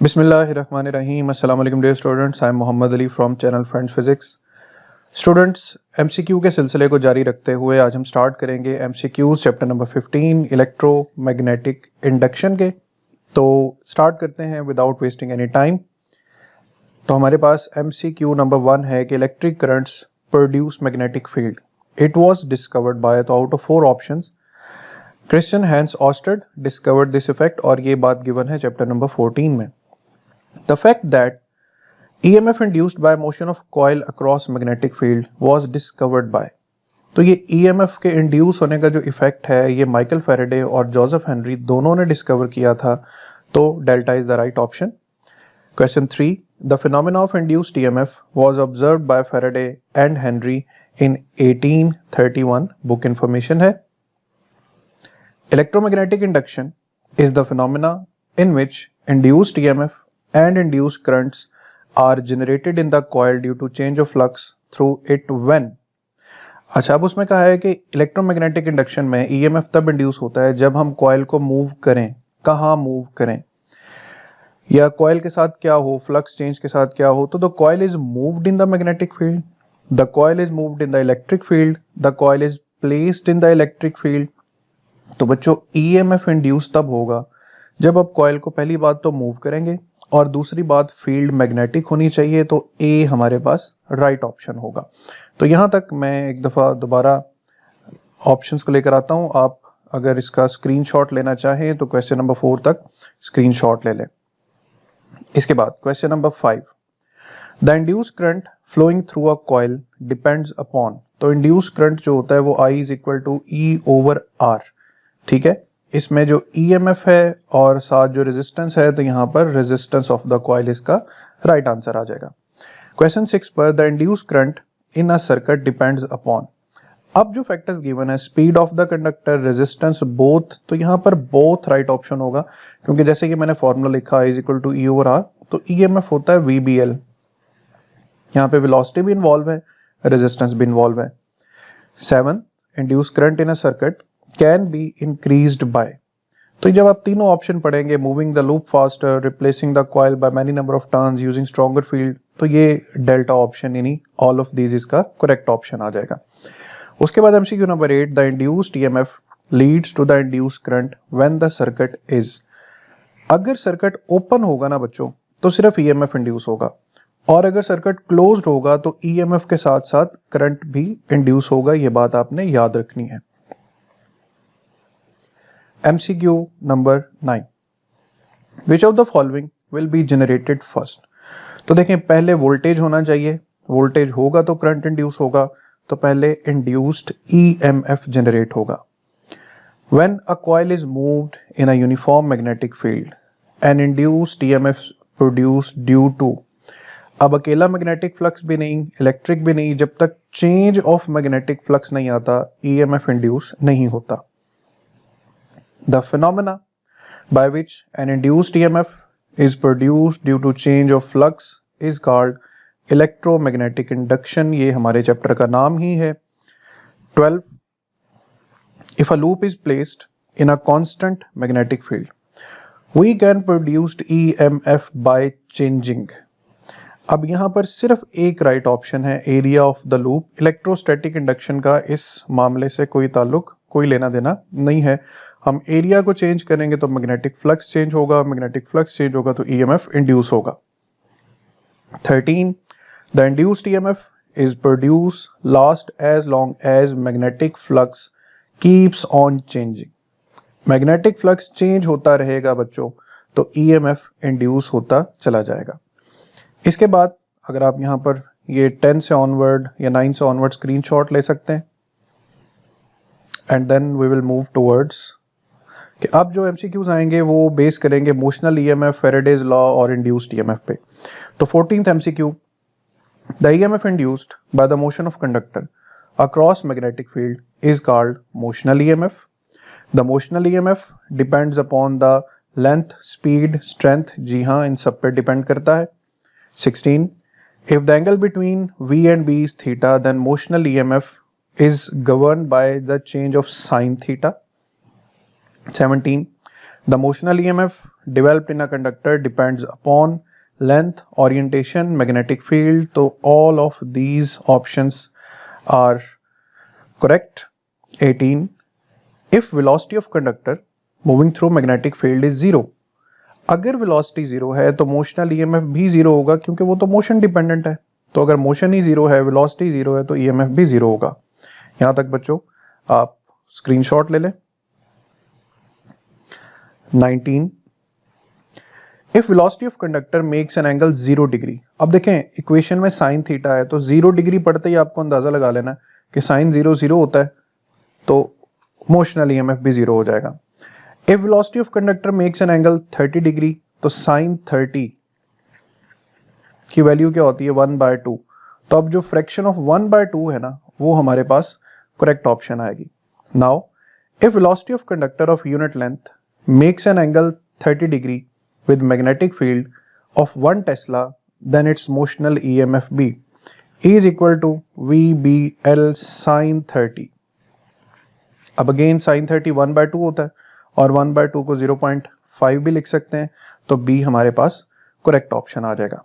बिस्मिल्लाहिर्रहमानिर्रहीम। अस्सलाम वालेकुम dear students, I am Mohammad Ali from channel friends physics. Students, MCQ के सिलसिले को जारी रखते हुए आज हम स्टार्ट करेंगे MCQs chapter number 15 electromagnetic induction के। तो स्टार्ट करते हैं विदाउट वेस्टिंग एनी टाइम। तो हमारे पास एमसीक्यू नंबर 1 है कि electric currents produce magnetic field. It was discovered by, तो out of 4 options Christian Hans Oersted discovered this effect, और ये बात गिवन है चैप्टर नंबर 14 में। The fact that EMF induced by motion of coil across magnetic field was discovered by, तो ये EMF के induce होने का जो इफेक्ट है ये माइकल फैराडे और जोसेफ हेनरी दोनों ने डिस्कवर किया था। तो delta is the right option. Question 3, the phenomena of induced EMF was observed by Faraday and Henry in 1831। Book information है। Electromagnetic induction is the phenomena in which induced EMF and induced currents are generated in the coil due to change of flux through it when। अच्छा, अब उसमें कहा है कि electromagnetic induction में EMF तब induce होता है जब हम कॉइल को मूव करें। कहाँ मूव करें या कॉइल के साथ क्या हो, फ्लक्स चेंज के साथ क्या हो। तो the coil is moved in the magnetic field, the coil is moved in the electric field, the coil is placed in the electric field. तो बच्चों, ईएमएफ इंड्यूस तब होगा जब आप कॉइल को पहली बात तो मूव करेंगे और दूसरी बात फील्ड मैग्नेटिक होनी चाहिए। तो ए हमारे पास राइट ऑप्शन होगा। तो यहां तक मैं एक दफा दोबारा ऑप्शंस को लेकर आता हूं। आप अगर इसका स्क्रीनशॉट लेना चाहें तो क्वेश्चन नंबर 4 तक स्क्रीनशॉट ले लें। इसके बाद question number 5, the induce current flowing through a coil depends upon. तो इंड्यूस करंट जो होता है वो I is equal to E/R। ठीक है, इसमें जो EMF है और साथ जो रेजिस्टेंस है, तो यहां पर रेजिस्टेंस ऑफ द कॉइल इसका राइट आंसर आ जाएगा। क्वेश्चन 6 पर the induce current in a circuit depends upon. अब जो फैक्टर्स गिवन है, speed of the conductor, resistance, both, तो यहां पर बोथ राइट ऑप्शन होगा, क्योंकि जैसे कि मैंने फॉर्मूला लिखा I is equal to E/R, तो EMF होता है VBL। यहाँ पे वेलोसिटी भी इन्वॉल्व है, रेजिस्टेंस भी इन्वॉल्व है। 7, induce current in a circuit can be increased by. तो जब आप तीनों ऑप्शन पढ़ेंगे, moving the loop faster, replacing the coil by many number of turns, using stronger field, तो ये डेल्टा ऑप्शन यानी ऑल ऑफ दीज इसका करेक्ट ऑप्शन आ जाएगा। उसके बाद MCQ number 8, the induced EMF leads to the induced current when the circuit is. अगर circuit open होगा ना बच्चों, तो सिर्फ ईएमएफ इंड्यूस होगा, और अगर सर्किट क्लोज्ड होगा तो ईएमएफ के साथ साथ करंट भी इंड्यूस होगा। ये बात आपने याद रखनी है। MCQ number 9, which of the following will be generated first. तो देखें, पहले वोल्टेज होना चाहिए, वोल्टेज होगा तो करंट इंड्यूस होगा, तो पहले इंड्यूस्ड EMF जनरेट होगा। When a coil is moved in a uniform magnetic field, an induced EMF produced due to। अब अकेला मैग्नेटिक फ्लक्स भी नहीं, इलेक्ट्रिक भी नहीं, जब तक चेंज ऑफ मैग्नेटिक फ्लक्स नहीं आता EMF इंड्यूस नहीं होता। The phenomena by which an induced EMF is produced due to change of flux is called electromagnetic induction। ये हमारे चैप्टर का नाम ही है। 12, if a loop is placed in a constant magnetic field, we can produce EMF by changing। अब यहां पर सिर्फ एक राइट ऑप्शन है, area of the loop. Electrostatic induction का इस मामले से कोई ताल्लुक, कोई लेना देना नहीं है। हम एरिया को चेंज करेंगे तो मैग्नेटिक फ्लक्स चेंज होगा, मैग्नेटिक फ्लक्स चेंज होगा तो EMF इंड्यूस होगा। 13, the induced EMF is produce last as long as magnetic flux keeps on changing. Magnetic flux change होता रहेगा बच्चों, तो EMF इंड्यूस होता चला जाएगा। इसके बाद अगर आप यहां पर ये 10 से ऑनवर्ड या 9 से ऑनवर्ड स्क्रीनशॉट ले सकते हैं, and then we will move towards कि अब जो एमसीक्यूज आएंगे वो बेस करेंगे मोशनल EMF, फैराडेज लॉ और इंड्यूस्ड EMF पे। तो 14th MCQ, the EMF induced by the motion of conductor across magnetic field is called motional EMF। The motional EMF depends upon the length, speed, strength. जी हाँ, इन सब पे depend करता है। 16, if the angle between V and B is theta, then motional EMF is governed by the change of sin theta। 17, The motional EMF developed in a conductor depends upon length, orientation, magnetic field. तो all of these options are correct. 18. If velocity of conductor moving through magnetic field is 0, अगर velocity 0 है तो motional EMF भी 0 होगा, क्योंकि वो तो motion dependent है. तो अगर motion ही 0 है, velocity 0 है, तो EMF भी 0 होगा. यहां तक बच्चों आप स्क्रीनशॉट ले लें. 19. If velocity of conductor makes an angle 0 degree. अब देखें इक्वेशन में साइन थीटा है, तो 0 डिग्री पढ़ते ही आपको अंदाजा लगा लेना कि साइन 0 0 होता है, तो मोशनल ईएमएफ भी 0 हो जाएगा. If velocity of conductor makes an angle 30 degree, तो साइन 30 की वैल्यू क्या होती है 1/2. तो अब जो फ्रैक्शन ऑफ 1/2 है ना, वो हमारे पास करेक्ट ऑप्शन आएगी. Now if velocity of conductor of unit length makes an angle 30 degree with magnetic field of 1 Tesla, then its motional EMF B is equal to VBL sin 30. अब again sin 30 1/2 होता है और 1/2 को 0.5 भी लिख सकते हैं, तो B हमारे पास करेक्ट ऑप्शन आ जाएगा.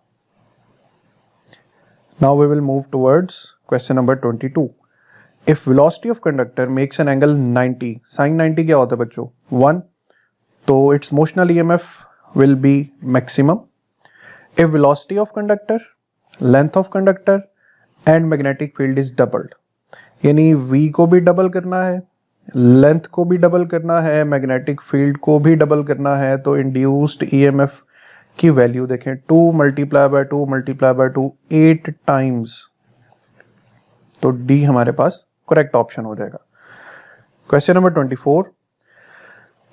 Now we will move towards question number 22. If velocity of conductor makes an angle 90, sin 90 क्या होता है बच्चों 1, तो its motional EMF will be maximum. If velocity of conductor, length of conductor and magnetic field is doubled, यानी V को भी double करना है, लेंथ को भी डबल करना है, मैग्नेटिक फील्ड को भी डबल करना है, तो इंड्यूस्ड EMF की वैल्यू देखें 2 × 2 × 2 8 टाइम्स, तो D हमारे पास करेक्ट ऑप्शन हो जाएगा. Question number 24.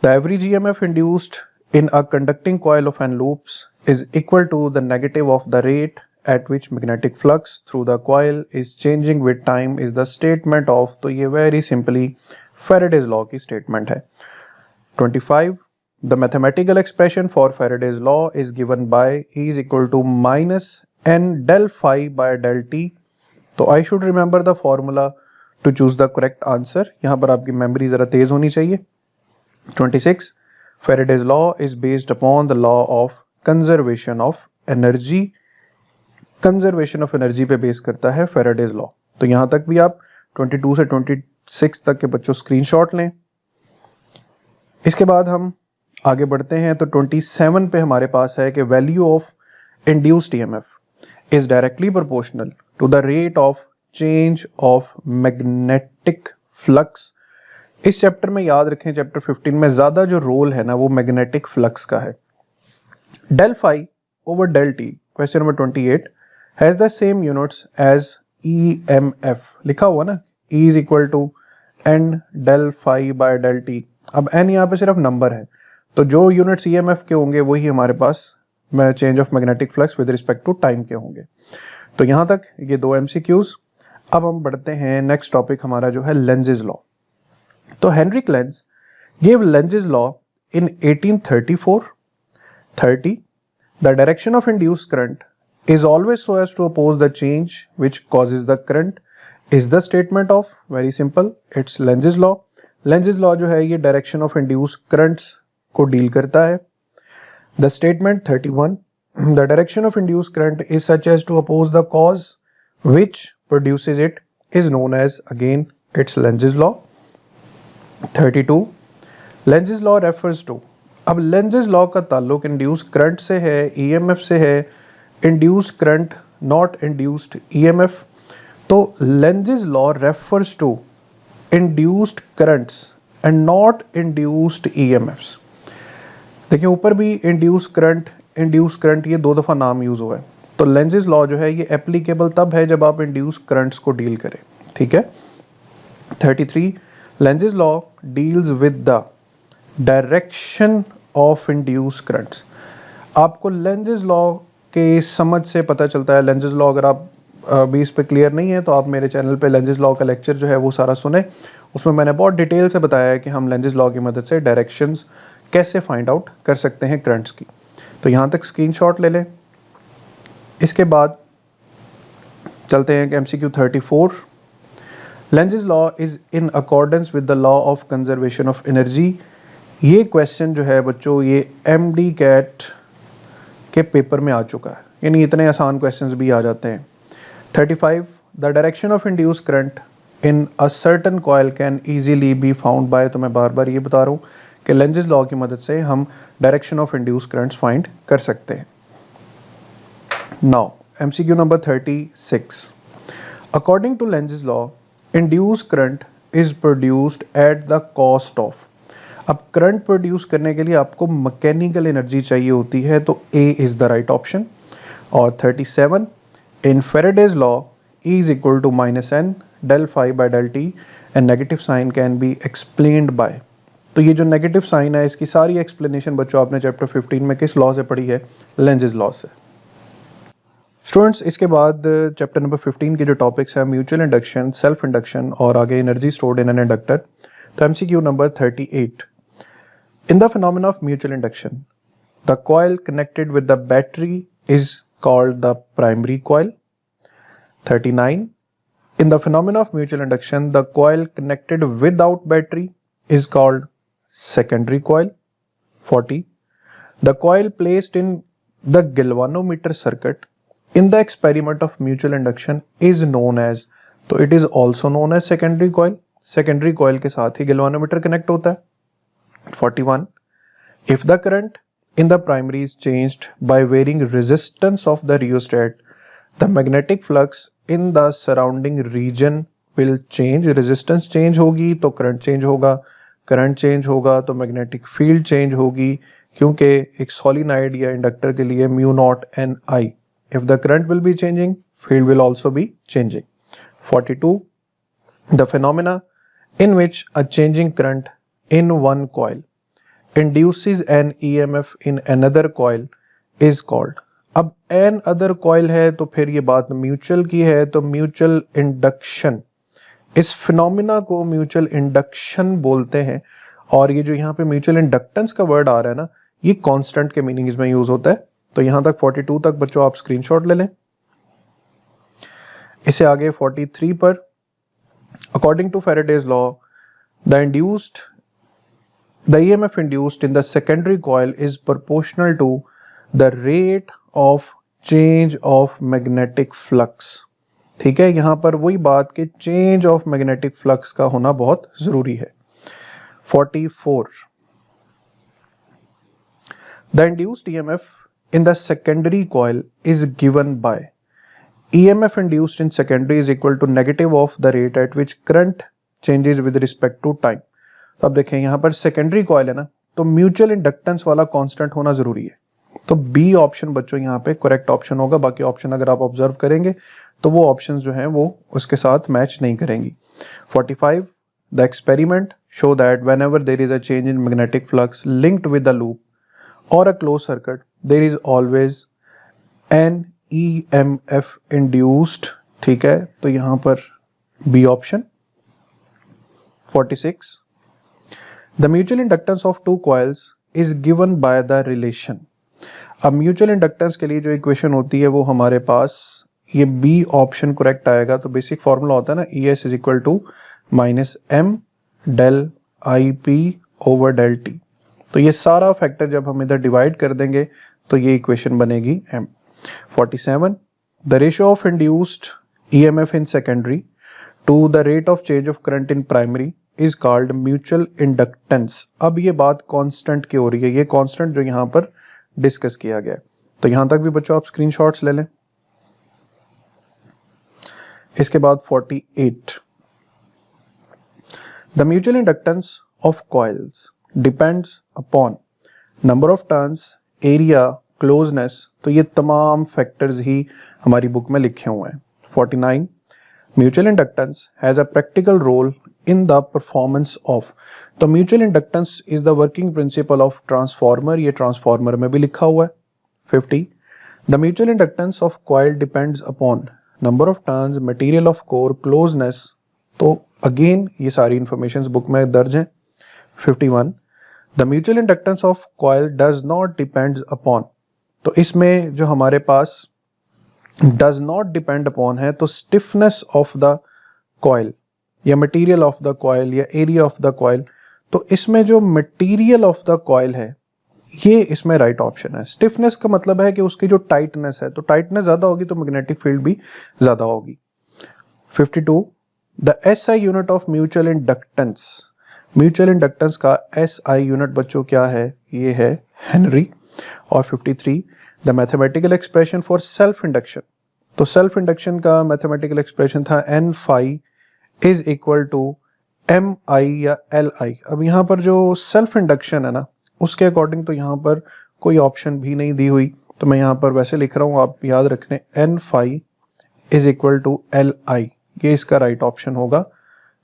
The average EMF induced in a conducting coil of fan loops is equal to the negative of the rate at which magnetic flux through the coil is changing with time is the statement of. तो ये very simply Faraday's law की statement है. 25. The mathematical expression for Faraday's law is given by E is equal to minus n del phi by del t. तो I should remember the formula to choose the correct answer. यहाँ पर आपकी memory ज़रा तेज़ होनी चाहिए. 26. Faraday's law is based upon the law of conservation of energy. Conservation of energy पे base करता है Faraday's law. तो यहां तक भी आप 22 से 26 तक के बच्चों स्क्रीनशॉट लें. इसके बाद हम आगे बढ़ते हैं, तो 27 पे हमारे पास है कि value of induced EMF is directly proportional to the rate of change of magnetic flux. इस चैप्टर में याद रखें, चैप्टर 15 में ज्यादा जो रोल है ना वो मैग्नेटिक फ्लक्स का है. Del phi over del t, question number 28, has the same units as EMF. लिखा हुआ ना E is equal to n del phi by del t. अब n यहाँ पे सिर्फ नंबर है, तो जो यूनिट्स EMF के होंगे वही हमारे पास change of magnetic flux with respect to time के होंगे. तो यहाँ तक ये 2 MCQs. अब हम बढ़ते हैं नेक्स्ट टॉपिक हमारा जो है लेंजेज लॉ. तो Heinrich Lenz gave Lenz's law in 1834-30. The direction of induced current is always so as to oppose the change which causes the current is the statement of. Very simple, it's Lenz's law. Lenz's law जो है ये direction of induced currents को deal करता है. The statement 31. The direction of induced current is such as to oppose the cause which produces it is known as, again it's Lenz's law. 32. Lenz's law refers to. अब Lenz's law का ताल्लुक induced current से है, EMF से है. Induced current not induced EMF. तो Lenz's law refers to induced currents and not induced EMFs. देखिए ऊपर भी इंड्यूस्ड करंट ये 2 दफा नाम यूज हुआ है. तो Lenz's law जो है ये एप्लीकेबल तब है जब आप इंड्यूस्ड करंट्स को डील करें. ठीक है. 33. Lenz's law deals with the direction of induced currents. आपको Lenz's law के समझ से पता चलता है. Lenz's law अगर आप भी इस पे क्लियर नहीं है तो आप मेरे चैनल पे Lenz's law का लेक्चर जो है वो सारा सुने. उसमें मैंने बहुत डिटेल से बताया है कि हम Lenz's law की मदद से डायरेक्शंस कैसे फाइंड आउट कर सकते हैं करंट्स की. तो यहाँ तक स्क्रीनशॉट ले लें. इसके बाद चलते हैं कि MCQ 34. Lenz's law is in accordance with the law of conservation of energy. ये क्वेश्चन जो है बच्चों ये MD कैट के पेपर में आ चुका है, यानी इतने आसान क्वेश्चंस भी आ जाते हैं। 35 the direction of induce current in a certain coil can easily be found by, तो मैं बार बार ये बता रहा हूँ कि लेंजेस लॉ की मदद से हम direction of induce currents find कर सकते हैं। Now MCQ number 36, according to Lenz's law induce current is produced at the cost of. अब करंट प्रोड्यूस करने के लिए आपको मैकेनिकल एनर्जी चाहिए होती है, तो A is the right option. और 37 इन Faraday's law E is equal to minus n del phi by del t and negative sign can be explained by, तो ये जो नेगेटिव साइन है इसकी सारी एक्सप्लेनेशन बच्चों आपने चैप्टर 15 में किस लॉ से पढ़ी है? लेंजेस लॉ से। स्टूडेंट्स इसके बाद चैप्टर नंबर 15 के जो टॉपिक्स हैं म्यूचुअल इंडक्शन, सेल्फ इंडक्शन और आगे energy stored in an inductor. तो MCQ number 38, in the phenomena of mutual induction the coil connected with the battery is called the primary coil. 39 in the phenomena of mutual induction the coil connected without battery is called secondary coil. 40 the coil placed in the galvanometer circuit in the experiment of mutual induction is known as, तो it is also known as secondary coil. secondary coil के साथ ही galvanometer connect होता है। 41 if the current in the primary is changed by varying resistance of the rheostat the magnetic flux in the surrounding region will change. resistance change होगी तो current change होगा, current change होगा तो magnetic field change होगी, क्योंकि एक solenoid या inductor के लिए mu naught n I, if the current will be changing field will also be changing. 42 the phenomena in which a changing current in one coil induces an EMF in another coil is called, अब N other coil है तो फिर ये बात mutual की है, तो mutual induction, इस फिनोमिना को म्यूचुअल इंडक्शन बोलते हैं। और ये जो यहाँ पे म्यूचुअल इंडक्टेंस का वर्ड आ रहा है ना, ये कांस्टेंट के मीनिंग इसमें यूज होता है। तो यहां तक 42 तक बच्चों आप स्क्रीनशॉट ले लें। इसे आगे 43 पर, according to Faraday's law the EMF induced in the secondary coil is proportional to the rate of change of magnetic flux। ठीक है, यहां पर वही बात कि चेंज ऑफ मैग्नेटिक फ्लक्स का होना बहुत जरूरी है। 44 the induced EMF in the secondary coil is given by, EMF induced in secondary is equal to negative of the rate at which current changes with respect to time। तो अब देखें यहां पर सेकेंडरी कॉइल है ना, तो mutual inductance वाला constant होना जरूरी है, तो बी ऑप्शन बच्चों यहाँ पे करेक्ट ऑप्शन होगा। बाकी ऑप्शन अगर आप ऑब्जर्व करेंगे तो वो ऑप्शंस जो हैं वो उसके साथ मैच नहीं करेंगी। 45 the experiment show that whenever there is a change in magnetic flux linked with the loop और a close circuit there is always an EMF induced. ठीक है, तो यहां पर B option. 46 The mutual inductance of two coils is given by the relation। अब mutual inductance के लिए जो इक्वेशन होती है वो हमारे पास ये बी ऑप्शन करेक्ट आएगा। तो बेसिक फॉर्मूला होता है ना, ES is equal to minus M del IP over del T। तो ये सारा फैक्टर जब हम इधर डिवाइड कर देंगे तो ये इक्वेशन बनेगी M। 47 the ratio of induced EMF in secondary to the rate of change of current in primary is called mutual inductance। अब ये बात कांस्टेंट की हो रही है, ये कांस्टेंट जो यहाँ पर डिस्कस किया गया। तो यहां तक भी बच्चों आप स्क्रीनशॉट्स ले लें। इसके बाद 48 the mutual inductance of coils depends upon number of turns, area, closeness. तो ये तमाम फैक्टर्स ही हमारी बुक में लिखे हुए हैं। 49 mutual inductance has a practical role in the performance of, तो mutual inductance is the working principle of transformer, ये ट्रांसफार्मर में भी लिखा हुआ है। 50 the mutual inductance of coil depends upon number of turns, material of core, closeness. तो again ये सारी इंफॉर्मेशन बुक में दर्ज है। 51 the mutual inductance of coil does not depends upon, तो इसमें जो हमारे पास डज नॉट डिपेंड अपॉन है तो स्टिफनेस ऑफ द कॉइल या मटेरियल ऑफ द कॉइल या एरिया ऑफ द कॉइल, तो इसमें जो मटेरियल ऑफ द कॉइल है ये इसमें राइट ऑप्शन है। स्टिफनेस का मतलब है कि उसकी जो टाइटनेस है, तो टाइटनेस ज्यादा होगी तो मैग्नेटिक फील्ड भी ज्यादा होगी। 52 the SI unit of mutual inductance. Mutual inductance का एसआई यूनिट बच्चों क्या है, ये है हेनरी। और 53 the mathematical expression for self induction. तो सेल्फ इंडक्शन का मैथमेटिकल एक्सप्रेशन था N phi is equal to M I या एल आई। अब यहाँ पर जो सेल्फ इंडक्शन है ना, उसके अकॉर्डिंग तो यहाँ पर कोई ऑप्शन भी नहीं दी हुई, तो मैं यहाँ पर वैसे लिख रहा हूँ, आप याद रखने n phi is equal to L I, ये इसका राइट ऑप्शन होगा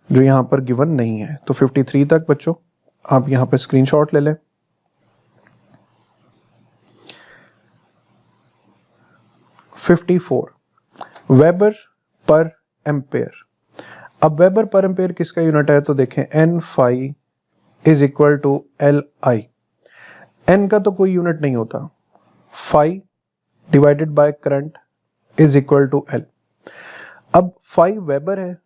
जो यहाँ पर गिवन नहीं है। तो 53 तक बच्चों आप यहाँ पर स्क्रीनशॉट ले लें। 54 वेबर पर एम्पेयर। अब वेबर पर एम्पेयर किसका यूनिट है, तो देखें n phi is equal to L I. N का तो कोई यूनिट नहीं होता, phi divided by current is equal to L. अब फाई वेबर है,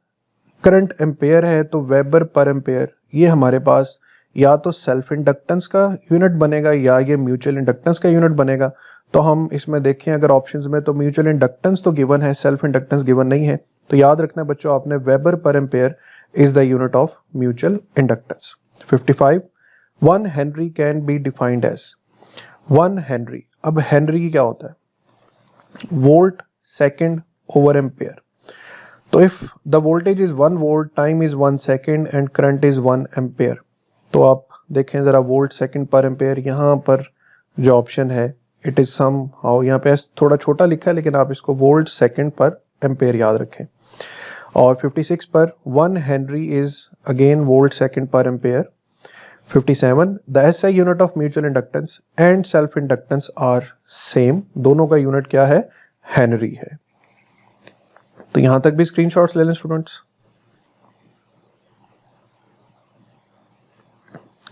करंट एम्पेयर है, तो वेबर पर एम्पेयर ये हमारे पास या तो सेल्फ इंडक्टेंस का यूनिट बनेगा या ये म्यूचुअल इंडक्टेंस का यूनिट बनेगा। तो हम इसमें देखें अगर ऑप्शंस में, तो म्यूचुअल इंडक्टेंस तो गिवन है, सेल्फ इंडक्टेंस गिवन नहीं है। तो याद रखना बच्चों आपने weber per ampere is the unit of mutual inductance. 55 1 henry can be defined as 1 henry. अब हेनरी क्या होता है, वोल्ट सेकेंड ओवर एम्पेयर। तो if the voltage is 1 volt, time is 1 second and current is 1 ampere, तो आप देखें जरा volt second per ampere, यहाँ पर जो ऑप्शन है इट इज सम हाउ, यहाँ पे थोड़ा छोटा लिखा है लेकिन आप इसको वोल्ट सेकेंड पर एम्पेयर याद रखें। और 56 पर 1 henry is again volt second per ampere. 57 the SI unit of mutual inductance and self inductance are same, दोनों का यूनिट क्या है, हेनरी है। तो यहां तक भी स्क्रीनशॉट्स ले लें स्टूडेंट्स।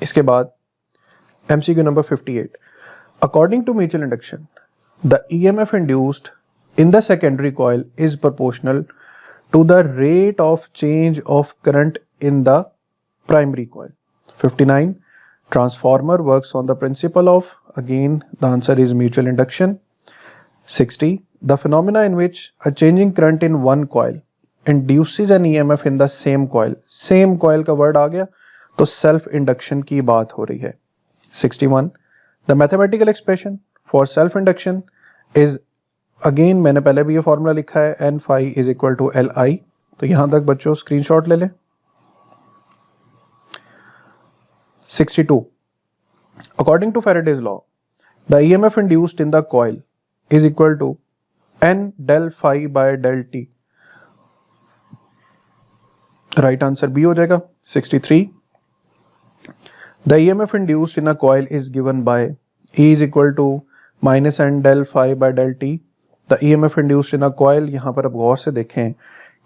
इसके बाद MCQ number 58 according to mutual induction the EMF induced in the secondary coil is proportional to the rate of change of current in the primary coil. 59 transformer works on the principle of, again the answer is mutual induction. 60 the phenomena in which a changing current in one coil induces an EMF in the same coil. same coil का word आ गया तो self induction की बात हो रही है। 61 the mathematical expression for self induction is, again मैंने पहले भी ये फॉर्मूला लिखा है N phi is equal to L I. तो यहां तक बच्चों स्क्रीनशॉट ले लें। 62 according to Faraday's law the EMF induced in the coil is equal to N del phi by del T. Right answer B हो जाएगा। 63 the EMF induced in a coil is given by E is equal to minus N del phi by del T. The EMF induced in a coil, यहाँ पर अब गौर से देखें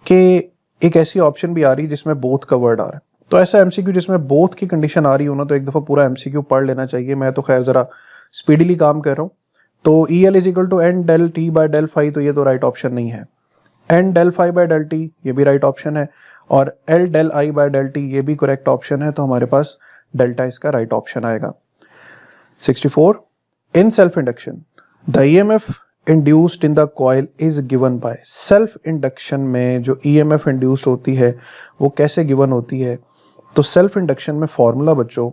कि एक ऐसी ऑप्शन भी आ रही है जिसमें बोथ का वर्ड आ रहा है। तो ऐसा एमसीक्यू जिसमें बोथ की कंडीशन आ रही हो ना, तो एक दफा पूरा एमसीक्यू पढ़ लेना चाहिए। मैं तो खैर जरा स्पीडीली काम कर रहा हूँ। तो E L is equal to N del T by del phi, तो ये तो राइट ऑप्शन नहीं है। N del phi by del T ये भी राइट ऑप्शन है, और L del I by del T ये भी करेक्ट ऑप्शन है। तो हमारे पास डेल्टा इसका राइट ऑप्शन आएगा। 64 in self induction the EMF induced in the coil is given by. Self induction में जो ईएमएफ इंड्यूस्ड होती है वो कैसे गिवन होती है, तो सेल्फ इंडक्शन में फॉर्मूला बच्चों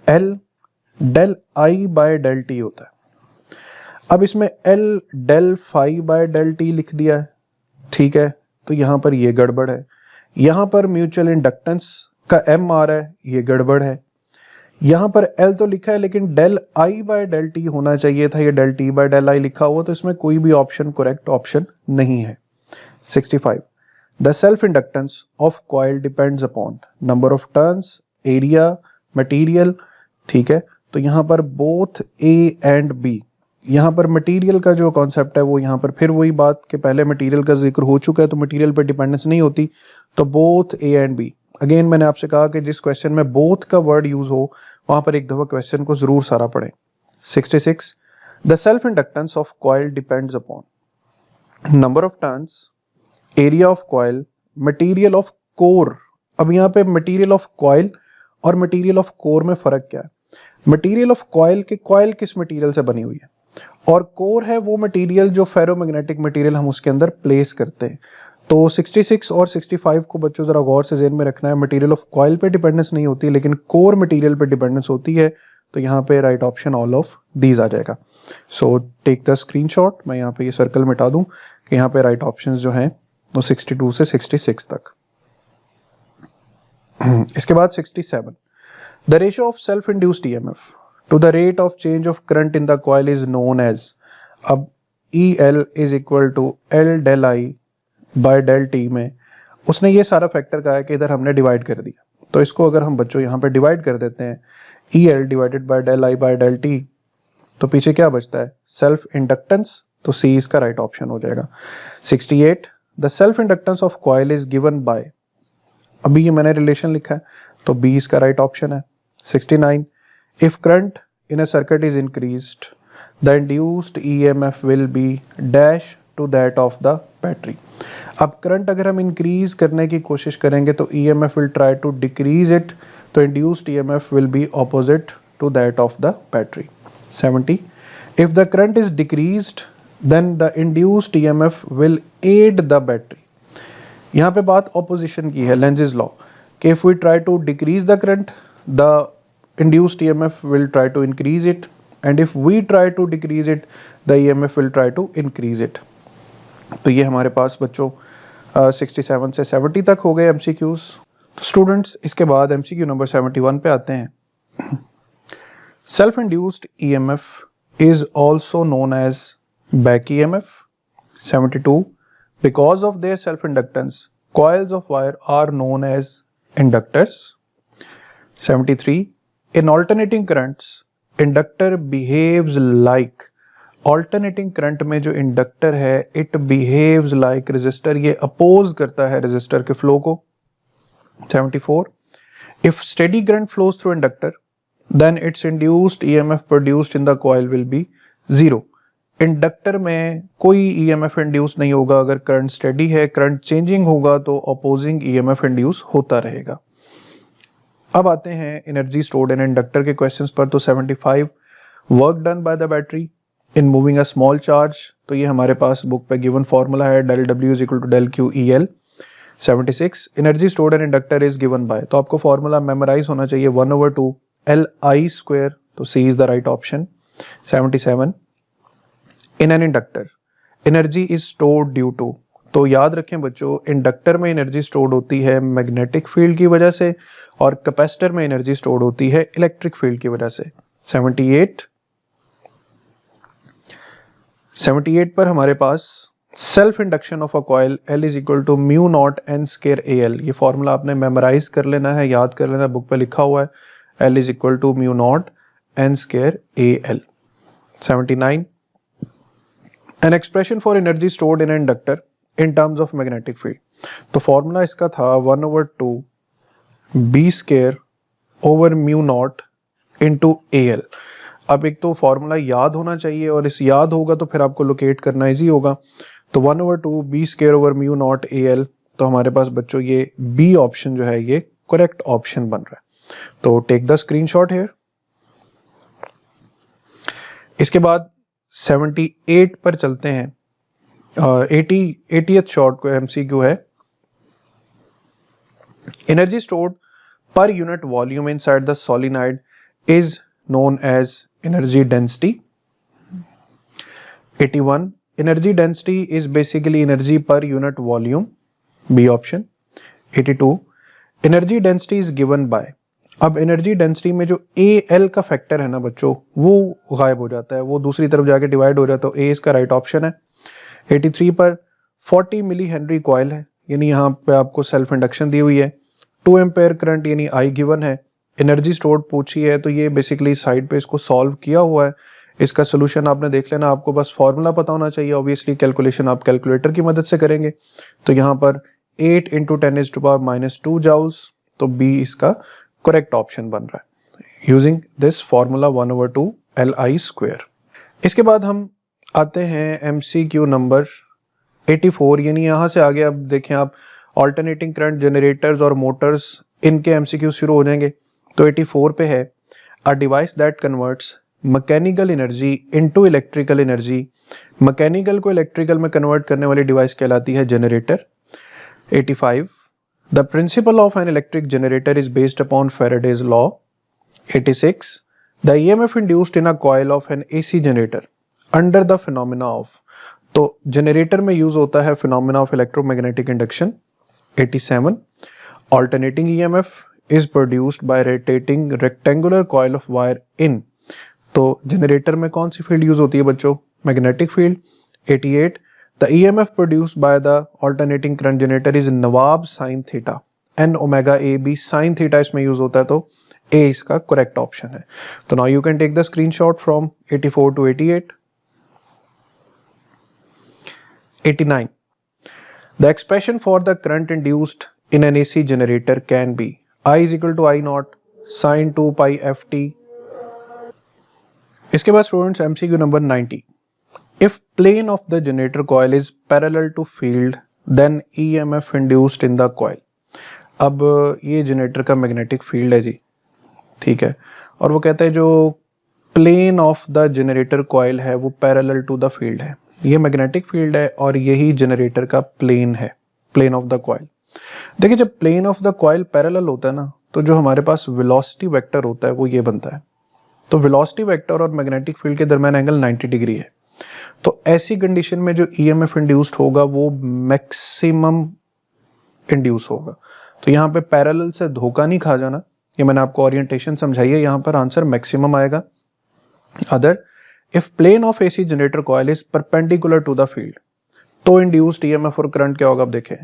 L del I by del T होता है। अब इसमें L del phi by del T लिख दिया है, ठीक है, तो यहां पर ये गड़बड़ है। यहां पर म्यूचुअल इंडक्टेंस का एम आ रहा है, ये गड़बड़ है। यहां पर एल तो लिखा है लेकिन del I by del T होना चाहिए था, ये del T by del I लिखा हुआ, तो इसमें कोई भी ऑप्शन करेक्ट ऑप्शन नहीं है। 65 the self inductance of coil depends upon number of turns, area, material, ठीक है। तो यहां पर बोथ ए एंड बी, यहां पर मटेरियल का जो कॉन्सेप्ट है वो यहां पर फिर वही बात कि पहले मटेरियल का जिक्र हो चुका है, तो मटेरियल पर डिपेंडेंस नहीं होती। तो both A and B, again मैंने आपसे कहा कि जिस क्वेश्चन में बोथ का वर्ड यूज हो वहां पर एक दफा क्वेश्चन को जरूर सारा पढ़ें। 66 the self inductance of coil depends upon number of turns, area of coil, material of core. अब यहाँ पे मटेरियल ऑफ कॉइल और मटेरियल ऑफ कोर में फ़र्क क्या है? मटेरियल ऑफ कॉयल के कॉयल किस मटेरियल से बनी हुई है, और कोर है वो मटेरियल जो फेरोमैग्नेटिक मटेरियल हम उसके अंदर प्लेस करते हैं। तो 66 और 65 को बच्चों ज़रा गौर से ज़हन में रखना है। मटेरियल ऑफ कॉयल पे डिपेंडेंस नहीं होती, लेकिन कोर मटेरियल पे डिपेंडेंस होती है। तो यहाँ पे right option all of these आ जाएगा। So take the screenshot. मैं यहाँ पे ये सर्कल मिटा दूँ कि यहाँ पे राइट ऑप्शंस जो हैं वो 62 से 66 तक। इसके बाद 67, the ratio of self induced EMF to the rate of change of current in the coil is known as. अब EL is equal to L del I by del T में उसने ये सारा फैक्टर कहा है कि इधर हमने डिवाइड कर दिया। तो इसको अगर हम बच्चों यहाँ पे डिवाइड कर देते हैं EL divided by del I by del T, तो पीछे क्या बचता है? Self inductance. तो C इसका राइट ऑप्शन हो जाएगा। 68, the self inductance of coil is given by, अभी ये मैंने रिलेशन लिखा है तो B इसका राइट ऑप्शन है। 69, if current in a circuit is increased the induced EMF will be dash to that of the battery. अब करंट अगर हम इंक्रीज करने की कोशिश करेंगे तो EMF will try to decrease it, तो induced EMF will be opposite to that of the battery. 70, if the current is decreased then the induced EMF will aid the battery। यहाँ पे बात ऑपोजिशन की है, लेंजेस लॉ, कि if we try to decrease the current the induced EMF will try to increase it, and if we try to decrease it the EMF will try to increase it। तो ये हमारे पास बच्चों 67 से 70 तक हो गए MCQs। तो स्टूडेंट्स इसके बाद MCQ नंबर 71 पे आते हैं। Self-induced EMF is also known as back EMF। 72, because of their self-inductance, coils of wire are known as inductors। 73, in alternating currents, inductor behaves like, alternating current में जो inductor है it behaves like resistor, ये oppose करता है resistor के flow को। 74, if steady current flows through inductor then its induced EMF produced in the coil will be 0। Inductor में कोई EMF इंड्यूस नहीं होगा अगर करंट स्टेडी है, करंट चेंजिंग होगा तो अपोजिंग EMF इंड्यूस होता रहेगा। अब आते हैं एनर्जी स्टोर्ड इन इंडक्टर के क्वेश्चंस पर। तो 75, work done by the battery in moving a small charge, तो ये हमारे पास बुक पे गिवन फॉर्मूला है, del W is equal to del Q EL। 76, energy stored in inductor is given by, तो आपको फॉर्मूला मेमोराइज होना चाहिए 1/2 LI स्क्वायर, तो C is the right option. 77, in an inductor energy is stored due to, तो याद रखें बच्चों inductor में एनर्जी स्टोर्ड होती है मैग्नेटिक फील्ड की वजह से और कैपेसिटर में एनर्जी स्टोर्ड होती है इलेक्ट्रिक फील्ड की वजह से। 78 पर हमारे पास self induction of a coil L is equal to mu not N square AL, ये फॉर्मूला आपने मेमोराइज कर लेना है, याद कर लेना, बुक पे लिखा हुआ है L is equal to mu naught N square AL। 79, an expression for energy stored in an inductor in terms of magnetic field, तो फॉर्मूला इसका था 1/2 B square over mu naught into AL। अब एक तो फॉर्मूला याद होना चाहिए और इस याद होगा तो फिर आपको लोकेट करना इजी होगा। तो 1/2 B square over mu naught AL, तो हमारे पास बच्चों ये B ऑप्शन जो है ये करेक्ट ऑप्शन बन रहा है। तो टेक द स्क्रीनशॉट हियर। इसके बाद 78 पर चलते हैं। 80th शॉर्ट को MCQ है, energy stored per unit volume inside the solenoid is known as energy density. 81, energy density is basically energy per unit volume, B option. 82, energy density is given by, अब energy density में जो AL का factor है ना बच्चों वो गायब हो जाता है, वो दूसरी तरफ जाके डिवाइड हो जाता है, तो A इसका राइट ऑप्शन है। 83 पर 40 मिली हेनरी कॉइल है, यानी यहाँ पे आपको सेल्फ इंडक्शन दी हुई है, 2 एम्पेयर करंट यानी I गिवन है, एनर्जी स्टोर्ड पूछी है, तो ये बेसिकली साइड पे इसको सॉल्व किया हुआ है। इसका सोल्यूशन आपने देख लेना, आपको बस फॉर्मूला पता होना चाहिए, ऑब्वियसली कैलकुलेशन आप कैलकुलेटर की मदद से करेंगे। तो यहाँ पर 8 × 10⁻⁻² जाउल्स, तो B इसका करेक्ट ऑप्शन बन रहा है using this formula 1/2 LI square. इसके बाद हम आते हैं MCQ नंबर 84, यानी यहाँ से आगे अब देखें आप ऑल्टरनेटिंग करंट जनरेटर्स और मोटर्स, इनके MCQ शुरू हो जाएंगे। तो 84 पे है अ device that converts mechanical energy into electrical energy. Mechanical को इलेक्ट्रिकल में कन्वर्ट करने वाली डिवाइस कहलाती है generator. 85 the principle of an electric generator is based upon Faraday's law. 86 the EMF induced in a coil of N AC generator under the phenomena of. तो generator में use होता है phenomena of electromagnetic induction. 87 alternating EMF is produced by rotating rectangular coil of wire in। तो generator में कौन सी field use होती है बच्चों? Magnetic field. 88 the EMF produced by the alternating current generator is नवाब sine theta. n omega a b sine theta इसमें use होता है, तो A इसका करेक्ट ऑप्शन है। तो now you can take the screenshot from 84 to 88। 89 the expression for the current induced in an AC generator can be I is equal to I naught sin 2 pi ft। इसके बाद students MCQ number 90 if plane of the generator coil is parallel to field then EMF induced in the coil। अब ये generator का magnetic field है जी, ठीक है, और वो कहता है जो plane of the generator coil है वो पैरेलल टू द फील्ड है। ये मैग्नेटिक फील्ड है और यही जनरेटर का प्लेन है, प्लेन ऑफ द कॉइल। देखिए जब plane of the coil parallel होता है ना, तो जो हमारे पास वेलोसिटी वेक्टर होता है वो ये बनता है। तो वेलोसिटी वेक्टर और मैग्नेटिक फील्ड के दरमियान एंगल 90 डिग्री है। तो ऐसी कंडीशन में जो ईएमएफ इंड्यूस्ड होगा वो मैक्सिमम इंड्यूस होगा। तो यहाँ पे पैरेलल से धोखा नहीं खा जाना, ये मैंने आपको ओरिएंटेशन समझाई है, यहाँ पर आंसर मैक्सिमम आएगा। Other if plane of AC generator coil is perpendicular to the field तो इंड्यूस्ड ईएमएफ और करंट क्या होगा? अब देखें,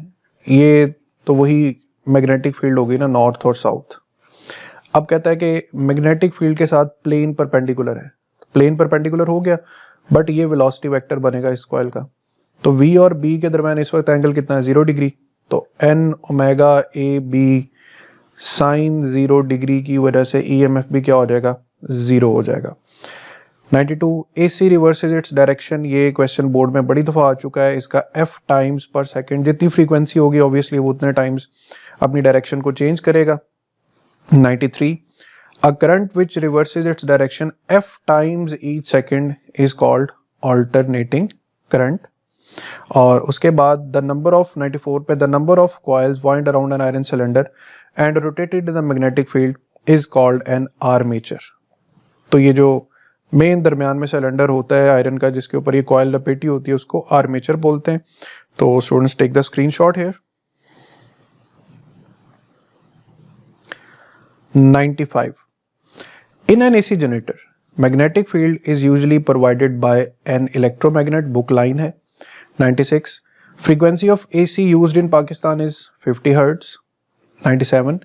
ये तो वही मैग्नेटिक फील्ड होगी ना, नॉर्थ और साउथ। अब कहता है कि मैग्नेटिक फील्ड के साथ प्लेन परपेंडिकुलर है, प्लेन परपेंडिकुलर हो गया, बट ये वेलोसिटी वेक्टर बनेगा इस कॉइल का। तो V और B के दरमियान इस वक्त एंगल कितना है? 0 डिग्री। तो n omega A B sine 0 degree की वजह से EMF भी क्या हो जाएगा? 0 हो जाएगा। 92 AC रिवर्सेज इट्स डायरेक्शन। ये क्वेश्चन बोर्ड में बड़ी दफा आ चुका है। इसका F टाइम्स पर सेकेंड, जितनी फ्रीक्वेंसी होगी ऑब्वियसली वो उतने टाइम्स अपनी डायरेक्शन को चेंज करेगा। 93 a current which reverses its direction F times each second is called alternating current. और उसके बाद द नंबर ऑफ 94 पे the number of coils wind around an iron cylinder and rotated in the magnetic field is called an armature. तो ये जो main दरमियान में cylinder होता है आयरन का जिसके ऊपर ये कॉइल लपेटी होती है उसको आर्मेचर बोलते हैं। तो students take the screenshot here. 95 in an AC generator magnetic field is usually provided by an electromagnet, book line है। 96 frequency of AC used in Pakistan is 50 Hz। 97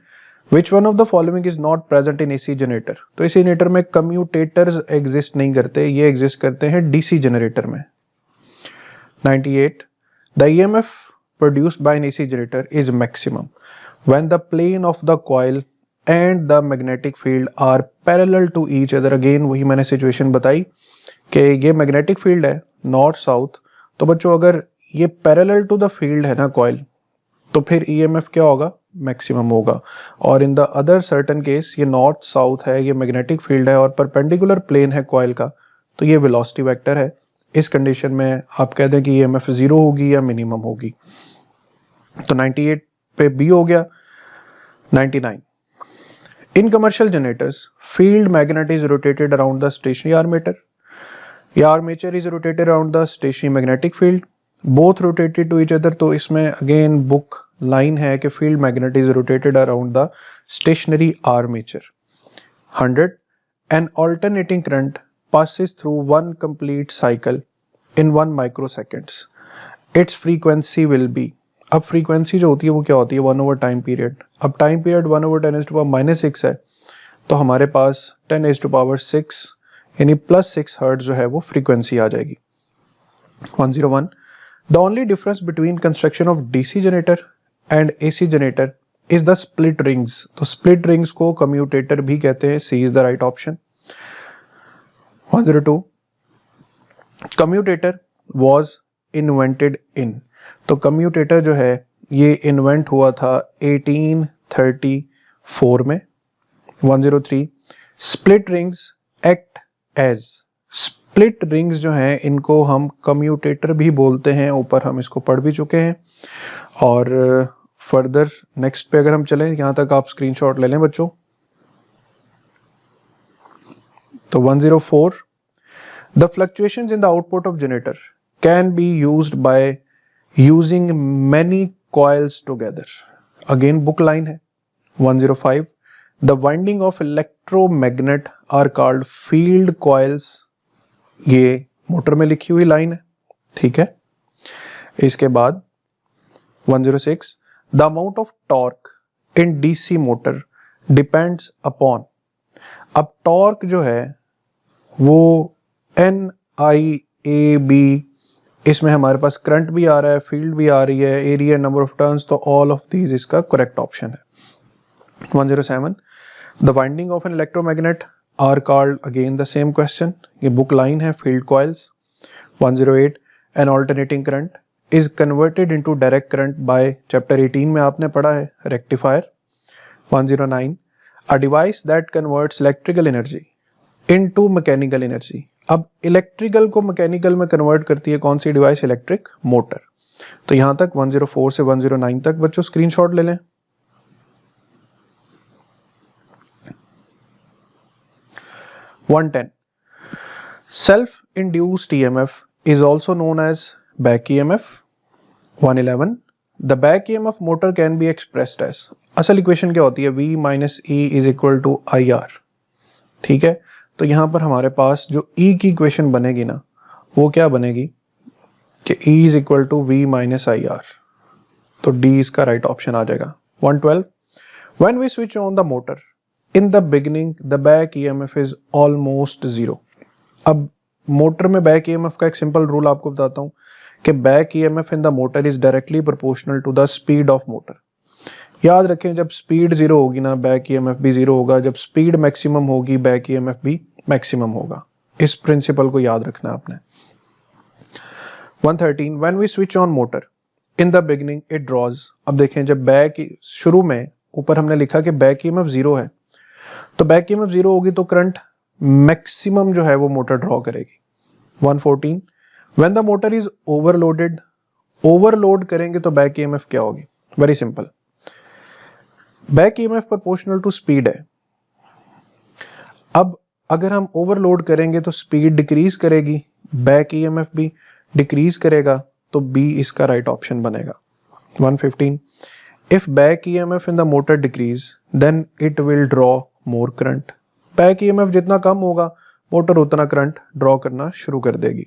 which one of the following is not present in AC generator। तो AC generator में commutators exist नहीं करते, ये exist करते हैं DC generator में। 98 the EMF produced by an AC generator is maximum when the plane of the coil and the magnetic field are parallel to each other। Again वही मैंने situation बताई कि ये मैग्नेटिक फील्ड है north south, तो बच्चों अगर ये पैरेलल टू द फील्ड है ना कॉइल, तो फिर EMF क्या होगा? मैक्सिमम होगा। और in the other certain case ये नॉर्थ साउथ है, ये मैग्नेटिक फील्ड है और परपेंडिकुलर प्लेन है कॉइल का, तो ये वेलोसिटी वेक्टर है। इस कंडीशन में आप कह दें कि EMF 0 होगी या मिनिमम होगी। तो 98 पे B हो गया। 99 in commercial generators field magnet is rotated around the stationary armature या armature is rotated around the stationary magnetic field, both rotated to each other। तो इसमें अगेन बुक लाइन है कि field magnet is rotated around the stationary armature। 100 an alternating current passes through one complete cycle in 1 microseconds, its frequency will be। अब frequency जो होती है वो क्या होती है? 1 ओवर टाइम पीरियड। अब टाइम पीरियड 1 ओवर 10⁻⁻⁶ है, तो हमारे पास 10⁻⁶ यानी +6 हर्ट्ज जो है वो फ्रीक्वेंसी आ जाएगी। 101 the only difference between construction of DC generator and AC generator is the split rings. तो स्प्लिट रिंग्स को कम्यूटेटर भी कहते हैं, C is the right option. 102 commutator was invented in. तो कम्यूटेटर जो है ये इन्वेंट हुआ था 1834 में। 103 split rings act as, split rings जो हैं इनको हम कम्यूटेटर भी बोलते हैं, ऊपर हम इसको पढ़ भी चुके हैं। और फर्दर नेक्स्ट पे अगर हम चलें, यहां तक आप स्क्रीनशॉट ले लें बच्चों। तो 104 the fluctuations in the output of generator can be used by using many coils together, again book line है। 105 the winding of electromagnet are called field coils, ये मोटर में लिखी हुई लाइन है, ठीक है। इसके बाद 106 the amount of torque in DC motor depends upon, अब टॉर्क जो है वो NIAB, इसमें हमारे पास करंट भी आ रहा है, फील्ड भी आ रही है, एरिया, नंबर ऑफ टर्न्स, तो ऑल ऑफ दीज इसका करेक्ट ऑप्शन है। 107 the winding of an electromagnet are called, again the same question, ये बुक लाइन है, field coils. 108 an alternating current is converted into direct current by, chapter 18 में आपने पढ़ा है, rectifier. 109 a device that converts electrical energy into mechanical energy, अब electrical को mechanical में convert करती है कौन सी डिवाइस? Electric motor. तो यहां तक 104 से 109 तक बच्चों स्क्रीनशॉट ले लें। Self induced EMF is also known as back EMF. 111 the back EMF motor can be expressed as, असल इक्वेशन क्या होती है? V minus E is equal to IR, ठीक है। तो यहां पर हमारे पास जो E की इक्वेशन बनेगी ना, वो क्या बनेगी कि E is equal to V minus IR, तो D इसका राइट ऑप्शन आ जाएगा। 112 when we switch on the motor in the beginning the back EMF is almost zero, अब मोटर में बैक EMF का एक सिंपल रूल आपको बताता हूं कि back EMF in the motor is directly proportional to the speed of motor. याद रखें, जब स्पीड जीरो होगी ना, बैक EMF भी जीरो होगा, जब स्पीड मैक्सिमम होगी बैक EMF भी मैक्सिमम होगा। इस प्रिंसिपल को याद रखना आपने। 113 when we switch on motor in the beginning it draws, अब देखें जब बैक शुरू में ऊपर हमने लिखा कि बैक EMF जीरो है, तो बैक EMF जीरो होगी तो करंट मैक्सिमम जो है वो मोटर ड्रॉ करेगी। 114 when the motor is overloaded, overload करेंगे तो बैक EMF क्या होगी? Very simple, back EMF proportional to speed है। अब अगर हम ओवरलोड करेंगे तो स्पीड डिक्रीज करेगी, बैक EMF भी डिक्रीज करेगा, तो बी इसका राइट ऑप्शन बनेगा। 115 if back EMF in the motor decrease then it will draw more current, back EMF जितना कम होगा मोटर उतना करंट ड्रॉ करना शुरू कर देगी।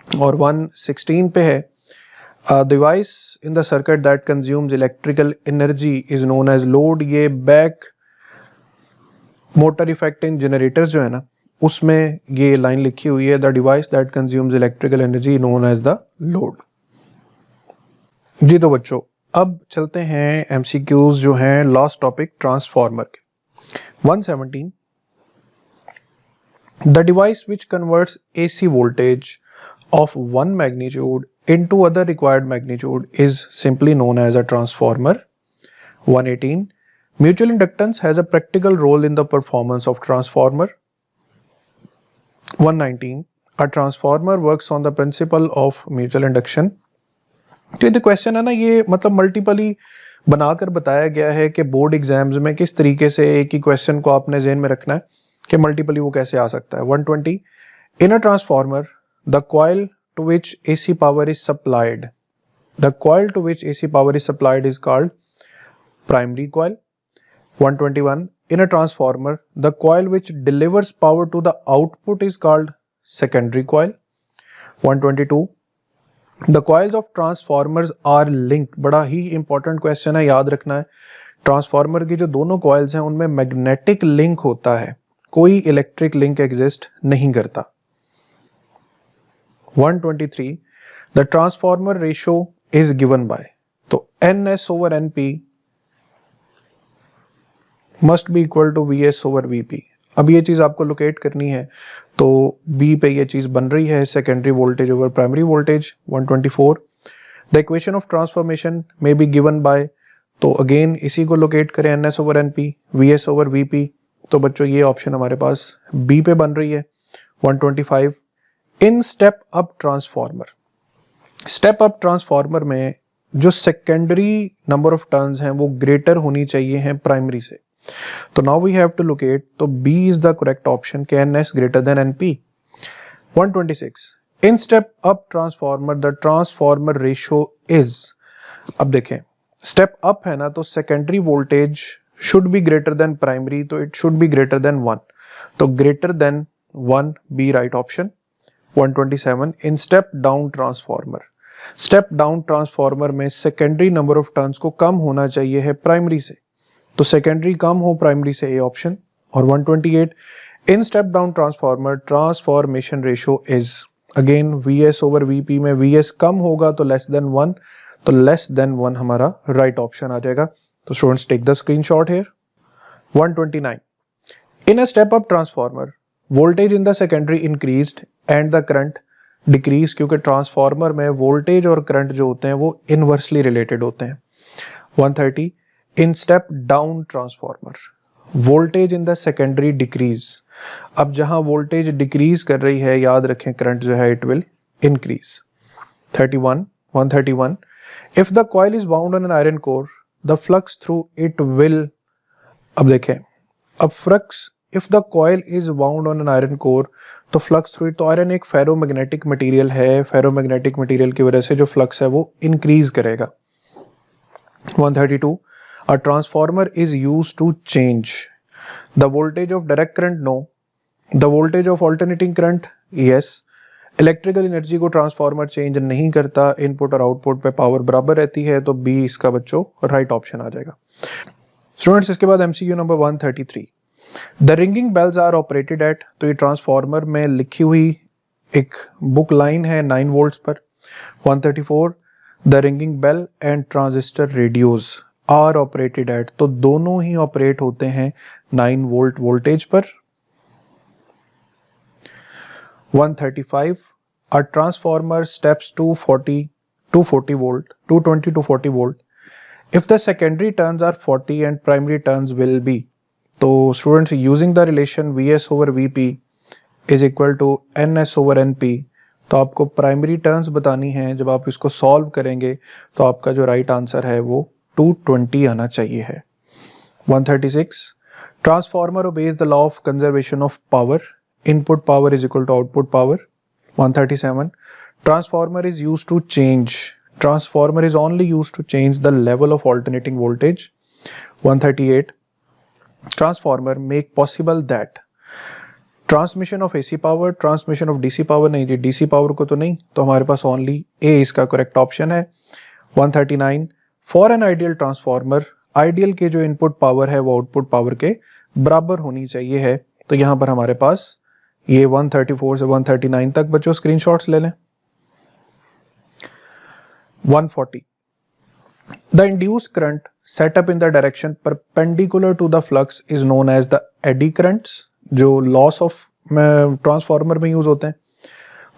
और 116 पे है device in the circuit that consumes electrical energy is known as load, ये back motor effect in generators जो है ना, उसमें ये लाइन लिखी हुई है, the device that consumes electrical energy known as the load. जी तो बच्चों अब चलते हैं MCQs जो हैं लास्ट टॉपिक ट्रांसफार्मर के। 117 the device which converts AC voltage of one magnitude into other required magnitude is simply known as a transformer. 118 mutual inductance has a practical role in the performance of transformer. 119 a transformer works on the principle of mutual induction. तो ये question है ना, ये मतलब मल्टीपली बनाकर बताया गया है कि बोर्ड एग्जाम्स में किस तरीके से एक ही क्वेश्चन को आपने ज़हन में रखना है कि मल्टीपली वो कैसे आ सकता है। 120 in a transformer the coil to which AC power is supplied, the coil to which AC power is supplied is called primary coil. 121 in a transformer the coil which delivers power to the output is called secondary coil. 122 the coils of transformers are linked, बड़ा ही important question है, याद रखना है। Transformer की जो दोनों coils हैं उनमें मैग्नेटिक लिंक होता है, कोई इलेक्ट्रिक लिंक एग्जिस्ट नहीं करता। 123 the transformer ratio is given by, तो NS/NP must be equal to VS/VP। अब ये चीज आपको लोकेट करनी है, तो बी पे ये चीज बन रही है, secondary voltage over primary voltage. 124 the equation of transformation may be given by तो अगेन इसी को लोकेट करें NS over NP, VS over VP, तो बच्चों ये ऑप्शन हमारे पास बी पे बन रही है 125। इन step up transformer, step up transformer में जो सेकेंडरी नंबर ऑफ टर्न्स हैं वो ग्रेटर होनी चाहिए हैं प्राइमरी से, तो now we have to locate, तो B is the correct option के NS ग्रेटर देन NP। 126 इन step up transformer the transformer ratio is, अब देखें स्टेप अप है ना, तो secondary voltage should be greater than primary, तो it should be greater than 1, तो greater than 1 B right option. 127 in step down transformer, step down transformer में secondary number of turns को कम होना चाहिए है प्राइमरी से, तो सेकेंडरी कम हो प्राइमरी से, ए ऑप्शन। और 128 इन step down transformer transformation ratio is, again VS over VP में VS कम होगा तो लेस देन 1, तो लेस देन 1 हमारा राइट ऑप्शन आ जाएगा। तो students take the screenshot here. 129 in a step up transformer voltage in the secondary increased and the current decrease, क्योंकि transformer में वोल्टेज और करंट जो होते हैं वो इनवर्सली रिलेटेड होते हैं। 130 in step down transformer voltage in the secondary decrease, अब जहां वोल्टेज डिक्रीज कर रही है याद रखें करंट जो है it will increase. 131 if the coil is bound on an iron core the flux through it will, अब देखें अब flux, if the coil is bound on an iron core तो फ्लक्स थ्रू इट, तो iron एक ferromagnetic material है, ferromagnetic material की वजह से जो फ्लक्स है वो इंक्रीज करेगा। 132 a transformer is used to change the voltage of direct current, no, the voltage of alternating current, yes, electrical energy को ट्रांसफार्मर चेंज नहीं करता, इनपुट और आउटपुट पे पावर बराबर रहती है, तो बी इसका बच्चों राइट ऑप्शन आ जाएगा। स्टूडेंट्स इसके बाद MCQ number 133 the ringing bells are operated at, तो ये ट्रांसफार्मर में लिखी हुई एक बुक लाइन है 9 वोल्ट्स पर। 134 the ringing bell and transistor radios are operated at, तो दोनों ही ऑपरेट होते हैं 9 वोल्ट वोल्टेज पर। 135 a transformer steps to 240 volt 220 to 40 volt if the secondary turns are 40 and primary turns will be, तो students using the relation VS over VP is equal to NS over NP, तो आपको primary turns बतानी है, जब आप इसको solve करेंगे तो आपका जो राइट आंसर है वो 220 आना चाहिए है। 136 transformer obeys the law of conservation of power, input power is equal to output power। 137 transformer is used to change, transformer is only used to change the level of alternating voltage। 138 transformer make possible that transmission of AC power, transmission of DC power, नहीं जी DC power को तो नहीं, तो हमारे पास only A इसका correct option है। 139 for an ideal transformer, ideal के जो इनपुट पावर है वो आउटपुट पावर के बराबर होनी चाहिए है, तो यहां पर हमारे पास ये 134 से 139 तक बच्चों स्क्रीनशॉट्स ले लें। 140 the induced current set up in the direction perpendicular to the flux is known as the eddy currents, जो लॉस ऑफ ट्रांसफार्मर में यूज होते हैं।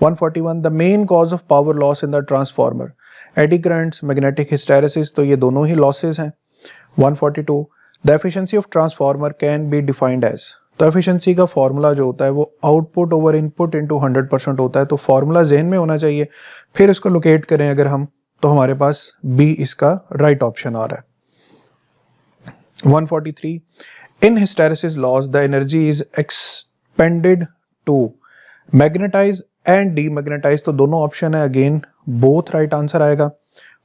141 the main cause of power loss in the transformer, eddy currents, magnetic hysteresis, तो ये दोनों ही losses हैं। 142 the efficiency of transformer can be defined as, तो एफिशिएंसी का फॉर्मूला जो होता है वो आउटपुट ओवर इनपुट इनटू 100% होता है, तो फॉर्मूला ज़हन में होना चाहिए, फिर इसको लोकेट करें अगर हम, तो हमारे पास बी इसका राइट ऑप्शन आ रहा है। 143 in hysteresis loss the energy is expended to magnetise and demagnetise, तो दोनों ऑप्शन है, अगेन बोथ राइट आंसर आएगा।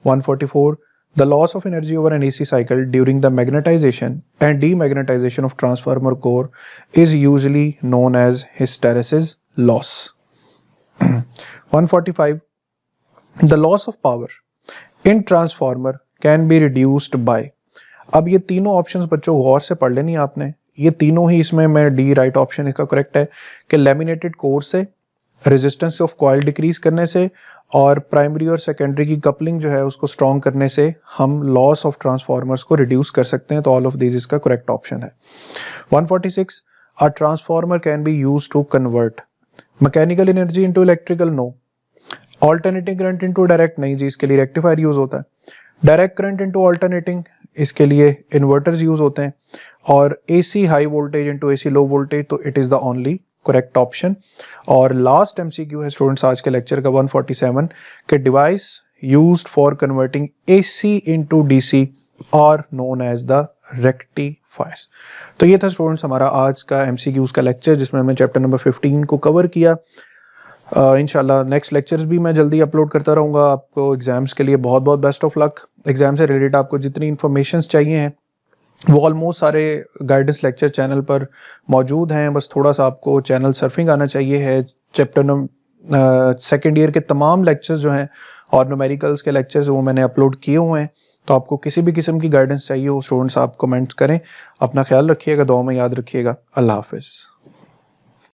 144 the loss of energy over an AC cycle during the magnetization and demagnetization of transformer core is usually known as hysteresis loss। 145 the loss of power in transformer can be reduced by, अब ये तीनों options बच्चों गौर से पढ़ लेनी आपने, ये तीनों ही इसमें मैं डी राइट ऑप्शन इसका करेक्ट है कि लैमिनेटेड कोर से, रेजिस्टेंस ऑफ कॉइल डिक्रीज करने से और प्राइमरी और सेकेंडरी की कपलिंग जो है उसको स्ट्रॉन्ग करने से हम लॉस ऑफ ट्रांसफार्मर्स को रिड्यूस कर सकते हैं, तो ऑल ऑफ दीज इसका करेक्ट ऑप्शन है। 146 a transformer can be used to convert mechanical energy into electrical, no, alternating current into direct, नहीं जी इसके लिए रेक्टिफायर यूज होता है। डायरेक्ट करंट इनटू अल्टरनेटिंग, इसके लिए इन्वर्टर्स यूज होते हैं, और AC high voltage into AC low voltage, तो it is the only correct option. और लास्ट एमसीक्यू है स्टूडेंट्स आज के लेक्चर का 147 के device used for converting AC into DC are known as the rectifiers. तो ये था स्टूडेंट्स हमारा आज का एमसीक्यूज का लेक्चर, जिसमें हमने चैप्टर नंबर 15 को कवर किया। इंशाल्लाह नेक्स्ट लेक्चर्स भी मैं जल्दी अपलोड करता रहूँगा। आपको एग्जाम्स के लिए बहुत बहुत बेस्ट ऑफ लक। एग्जाम से रिलेटेड आपको जितनी इन्फॉर्मेशन चाहिए हैं वो ऑलमोस्ट सारे गाइडेंस लेक्चर चैनल पर मौजूद हैं, बस थोड़ा सा आपको चैनल सर्फिंग आना चाहिए है। चैप्टर नंबर सेकेंड ईयर के तमाम लेक्चर्स जो हैं और न्यूमेरिकल्स के लेक्चर्स वो मैंने अपलोड किए हुए हैं। तो आपको किसी भी किस्म की गाइडेंस चाहिए हो स्टूडेंट्स, आप कमेंट्स करें। अपना ख्याल रखिएगा, दुआ में याद रखिएगा। अल्लाह हाफिज़।